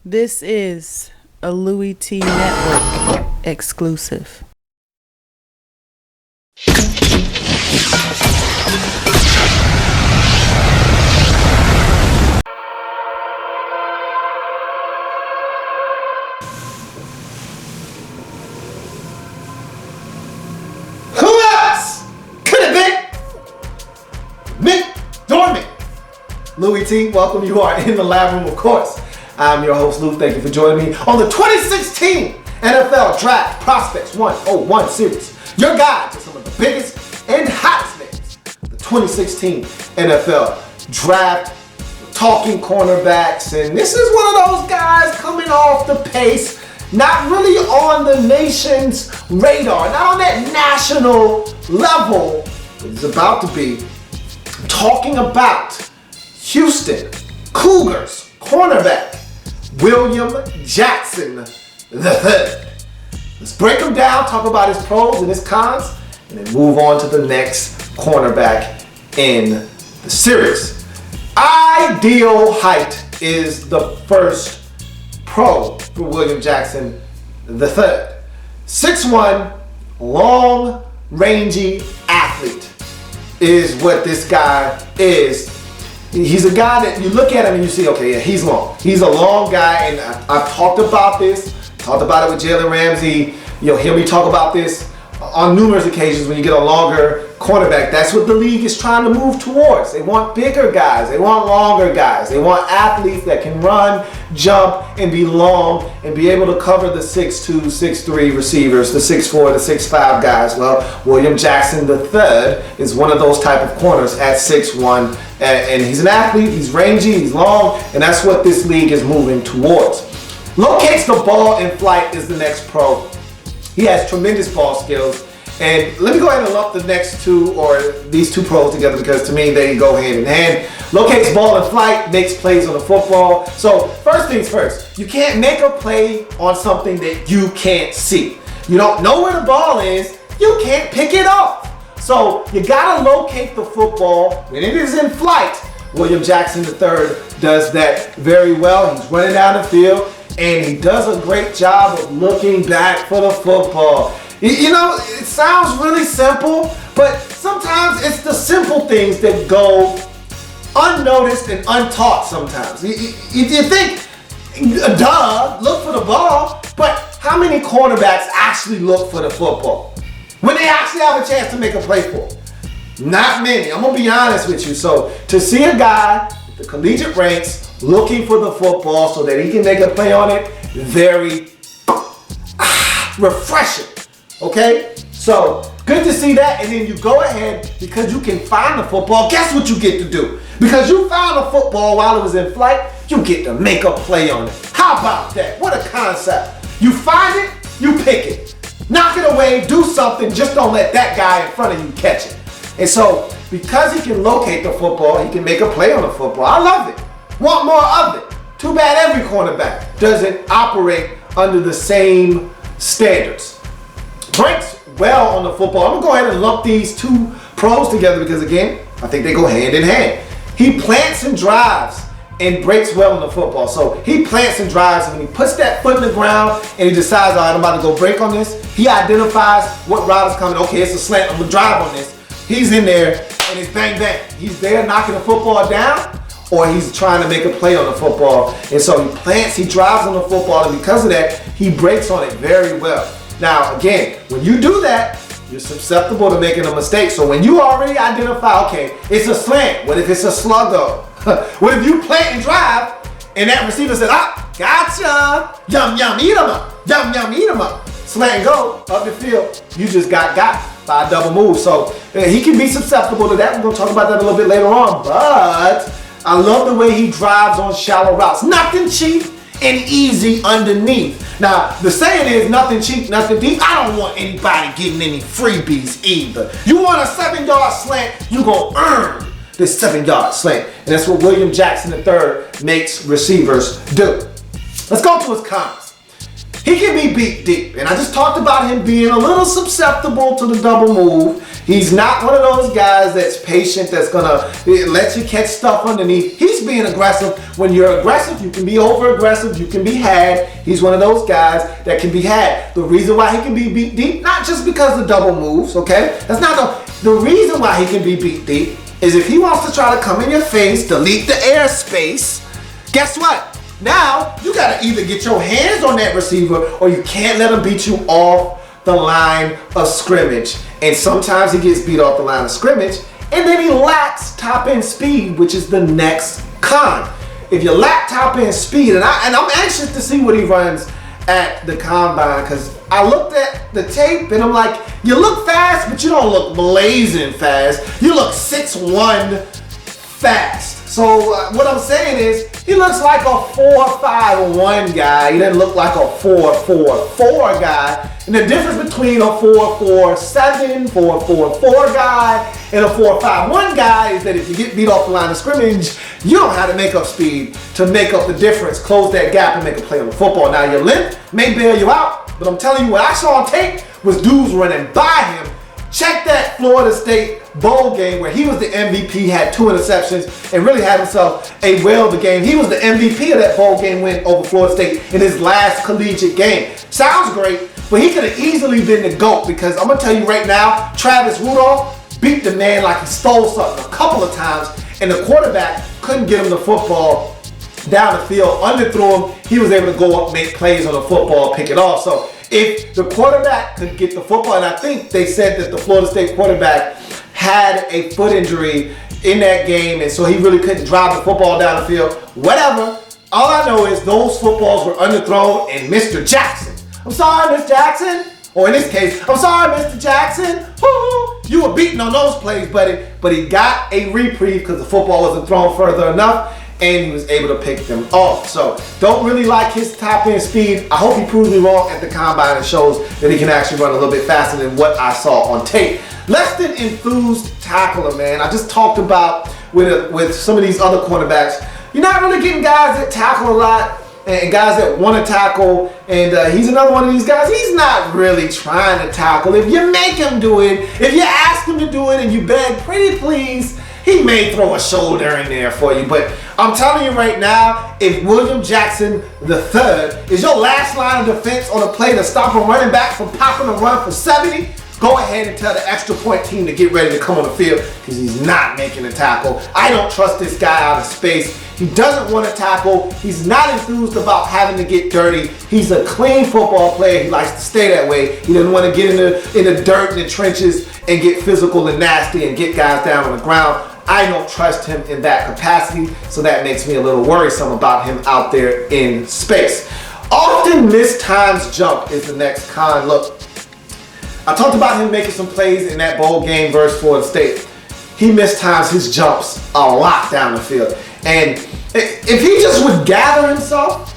This is a Louie Tee Network exclusive. Who else could have been Mick Dorman? Louie Tee, welcome. You are in the lab room, of course. I'm your host, Lou. Thank you for joining me on the 2016 NFL Draft Prospects 101 series. Your guide to some of the biggest and hottest names. The 2016 NFL Draft, talking cornerbacks, and this is one of those guys coming off the pace, not really on the nation's radar, not on that national level, but he's about to be talking about Houston Cougars cornerback William Jackson III. Let's break him down, talk about his pros and his cons, and then move on to the next cornerback in the series. Ideal height is the first pro for William Jackson III. 6'1", long, rangy athlete is what this guy is. He's a guy that you look at him and you see, okay, yeah, he's long. He's a long guy, and I've talked about this. Talked about it with Jalen Ramsey. You'll hear me talk about this on numerous occasions. When you get a longer cornerback, that's what the league is trying to move towards. They want bigger guys. They want longer guys. They want athletes that can run, jump, and be long and be able to cover the 6'2", 6'3" receivers, the 6'4", the 6'5" guys. Well, William Jackson III is one of those type of corners at 6'1", and he's an athlete. He's rangy, he's long, and that's what this league is moving towards. Locates the ball in flight is the next pro. He has tremendous ball skills. And let me go ahead and lump the next two, or these two pros together, because to me they go hand in hand. Locates ball in flight, makes plays on the football. So first things first, you can't make a play on something that you can't see. You don't know where the ball is, you can't pick it up. So you gotta locate the football when it is in flight. William Jackson III does that very well. He's running down the field, and he does a great job of looking back for the football. You know, it sounds really simple, but sometimes it's the simple things that go unnoticed and untaught sometimes. You think, duh, look for the ball, but how many cornerbacks actually look for the football when they actually have a chance to make a play for it? Not many. I'm going to be honest with you. So to see a guy at the collegiate ranks looking for the football so that he can make a play on it, very refreshing. Okay? So good to see that. And then you go ahead, because you can find the football. Guess what you get to do? Because you found the football while it was in flight, you get to make a play on it. How about that? What a concept. You find it, you pick it. Knock it away, do something, just don't let that guy in front of you catch it. And so, because he can locate the football, he can make a play on the football. I love it. Want more of it. Too bad every cornerback doesn't operate under the same standards. Breaks well on the football. I'm going to go ahead and lump these two pros together because, again, I think they go hand in hand. He plants and drives and breaks well on the football. So he plants and drives, and when he puts that foot in the ground and he decides, all right, I'm about to go break on this, he identifies what route is coming. Okay, it's a slant. I'm going to drive on this. He's in there, and it's bang, bang. He's there knocking the football down, or he's trying to make a play on the football. And so he plants, he drives on the football, and because of that, he breaks on it very well. Now, again, when you do that, you're susceptible to making a mistake. So when you already identify, okay, it's a slant. What if it's a sluggo? What if you plant and drive, and that receiver says, gotcha, yum, yum, eat 'em up, yum, yum, eat 'em up. Slant and go up the field. You just got by a double move. So he can be susceptible to that. We're going to talk about that a little bit later on. But I love the way he drives on shallow routes. Nothing cheap and easy underneath. Now, the saying is nothing cheap, nothing deep. I don't want anybody getting any freebies either. You want a 7-yard slant, you're going to earn this 7-yard slant. And that's what William Jackson III makes receivers do. Let's go to his cons. He can be beat deep, and I just talked about him being a little susceptible to the double move. He's not one of those guys that's patient, that's gonna let you catch stuff underneath. He's being aggressive. When you're aggressive, you can be over aggressive, you can be had. He's one of those guys that can be had. The reason why he can be beat deep, not just because of double moves, okay? That's not the reason why he can be beat deep is if he wants to try to come in your face, delete the airspace. Guess what? Now you gotta either get your hands on that receiver or you can't let him beat you off the line of scrimmage. And sometimes he gets beat off the line of scrimmage and then he lacks top end speed, which is the next con. If you lack top end speed, and I'm anxious to see what he runs at the combine, because I looked at the tape and I'm like, you look fast, but you don't look blazing fast. You look 6'1" fast. So what I'm saying is, he looks like a 4.51 guy. He doesn't look like a 4.44 guy. And the difference between a 4.47, 4.44 guy and a 4.51 guy is that if you get beat off the line of scrimmage, you don't have to make up speed to make up the difference, close that gap and make a play on the football. Now your length may bail you out, but I'm telling you, what I saw on tape was dudes running by him. Check that Florida State bowl game where he was the MVP, had 2 interceptions, and really had himself a whale of a game. He was the MVP of that bowl game win over Florida State in his last collegiate game. Sounds great, but he could have easily been the GOAT, because I'm going to tell you right now, Travis Rudolph beat the man like he stole something a couple of times, and the quarterback couldn't get him the football down the field, underthrew him. He was able to go up, make plays on the football, pick it off. So if the quarterback could get the football, and I think they said that the Florida State quarterback had a foot injury in that game, and so he really couldn't drive the football down the field. Whatever. All I know is those footballs were underthrown, and Mr. Jackson, I'm sorry, Miss Jackson, or in this case, I'm sorry, Mr. Jackson, you were beaten on those plays, buddy. But he got a reprieve because the football wasn't thrown further enough, and he was able to pick them off. So don't really like his top end speed. I hope he proves me wrong at the combine and shows that he can actually run a little bit faster than what I saw on tape. Less than enthused tackler, man. I just talked about with some of these other cornerbacks, you're not really getting guys that tackle a lot and guys that want to tackle, and he's another one of these guys. He's not really trying to tackle. If you make him do it, if you ask him to do it and you beg, pretty please, he may throw a shoulder in there for you. But I'm telling you right now, if William Jackson III is your last line of defense on a play to stop a running back from popping a run for 70, go ahead and tell the extra point team to get ready to come on the field, because he's not making a tackle. I don't trust this guy out of space. He doesn't want to tackle. He's not enthused about having to get dirty. He's a clean football player. He likes to stay that way. He doesn't want to get in the dirt and the trenches and get physical and nasty and get guys down on the ground. I don't trust him in that capacity, so that makes me a little worrisome about him out there in space. Often missed times jump is the next con. Look, I talked about him making some plays in that bowl game versus Florida State. He missed times his jumps a lot down the field. And if he just would gather himself,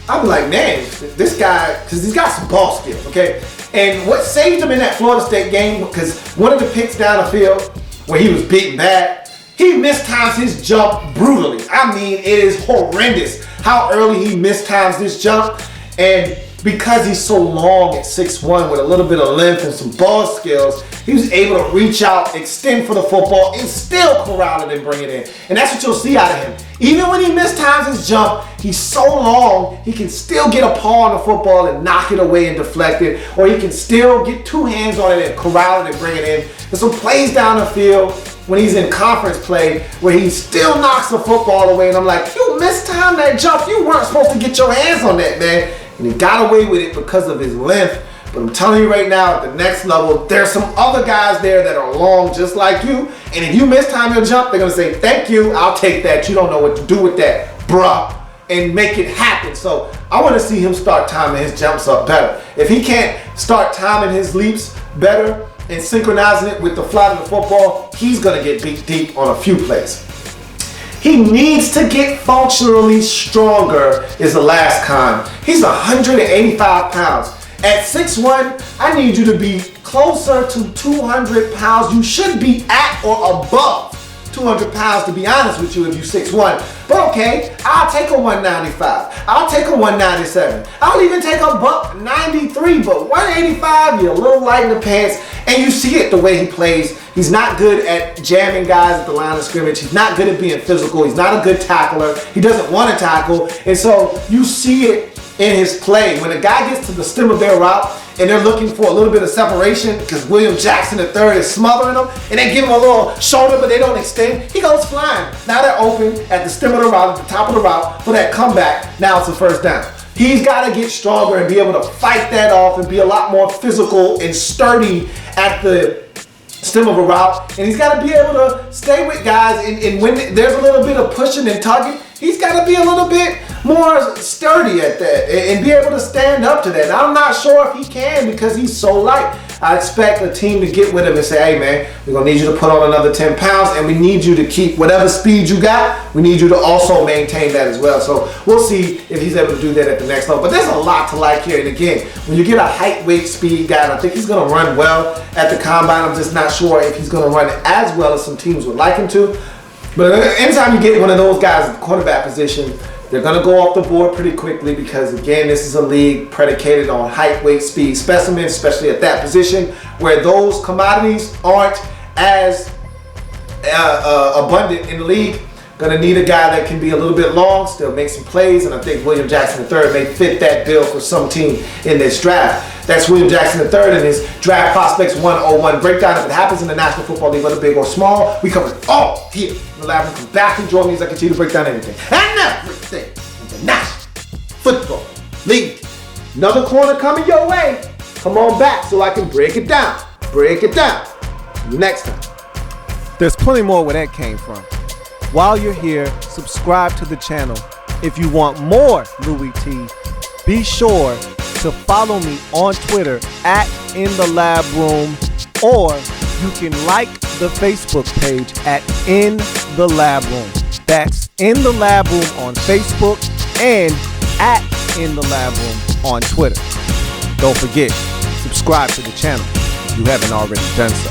I'd be like, man, this guy, because he's got some ball skills, okay? And what saved him in that Florida State game, because one of the picks down the field where he was beaten back, he mistimes his jump brutally. I mean, it is horrendous how early he mistimes this jump. And because he's so long at 6'1" with a little bit of length and some ball skills, he was able to reach out, extend for the football, and still corral it and bring it in. And that's what you'll see out of him. Even when he mistimes his jump, he's so long, he can still get a paw on the football and knock it away and deflect it, or he can still get 2 hands on it and corral it and bring it in. There's some plays down the field when he's in conference play where he still knocks the football away, and I'm like, you mistimed that jump. You weren't supposed to get your hands on that, man. And he got away with it because of his length. But I'm telling you right now, at the next level, there's some other guys there that are long just like you. And if you mistime your jump, they're going to say, thank you, I'll take that. You don't know what to do with that, bruh, and make it happen. So I want to see him start timing his jumps up better. If he can't start timing his leaps better and synchronizing it with the flight of the football, he's going to get beat deep on a few plays. He needs to get functionally stronger is the last con. He's 185 pounds. At 6'1", I need you to be closer to 200 pounds. You should be at or above 200 pounds, to be honest with you, if you 6'1". But okay, I'll take a 195. I'll take a 197. I'll even take a buck 93, but 185, you're a little light in the pants, and you see it the way he plays. He's not good at jamming guys at the line of scrimmage. He's not good at being physical. He's not a good tackler. He doesn't want to tackle. And so you see it in his play. When a guy gets to the stem of their route and they're looking for a little bit of separation because William Jackson III is smothering them, and they give him a little shoulder but they don't extend, he goes flying. Now they're open at the stem of the route, at the top of the route for that comeback. Now it's a first down. He's got to get stronger and be able to fight that off and be a lot more physical and sturdy at the stem of a route, and he's got to be able to stay with guys, and when there's a little bit of pushing and tugging, he's got to be a little bit more sturdy at that and be able to stand up to that. And I'm not sure if he can because he's so light. I expect a team to get with him and say, hey man, we're going to need you to put on another 10 pounds, and we need you to keep whatever speed you got, we need you to also maintain that as well. So we'll see if he's able to do that at the next level. But there's a lot to like here. And again, when you get a height, weight, speed guy, and I think he's going to run well at the combine. I'm just not sure if he's going to run as well as some teams would like him to. But anytime you get one of those guys at the quarterback position, they're going to go off the board pretty quickly because, again, this is a league predicated on height, weight, speed specimens, especially at that position where those commodities aren't as abundant in the league. Going to need a guy that can be a little bit long, still make some plays, and I think William Jackson III may fit that bill for some team in this draft. That's William Jackson III and his Draft Prospects 101 breakdown. If it happens in the National Football League, whether big or small, we cover it all here. The lab comes back and join me as I continue to break down everything. And everything in the National Football League. Another corner coming your way. Come on back so I can break it down. Break it down. See you next time. There's plenty more where that came from. While you're here, subscribe to the channel. If you want more Louie Tee, be sure to follow me on Twitter at InTheLabRoom, or you can like the Facebook page at In The Lab Room. That's In The Lab Room on Facebook and at In The Lab Room on Twitter. Don't forget, subscribe to the channel if you haven't already done so.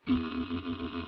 Mm-hmm.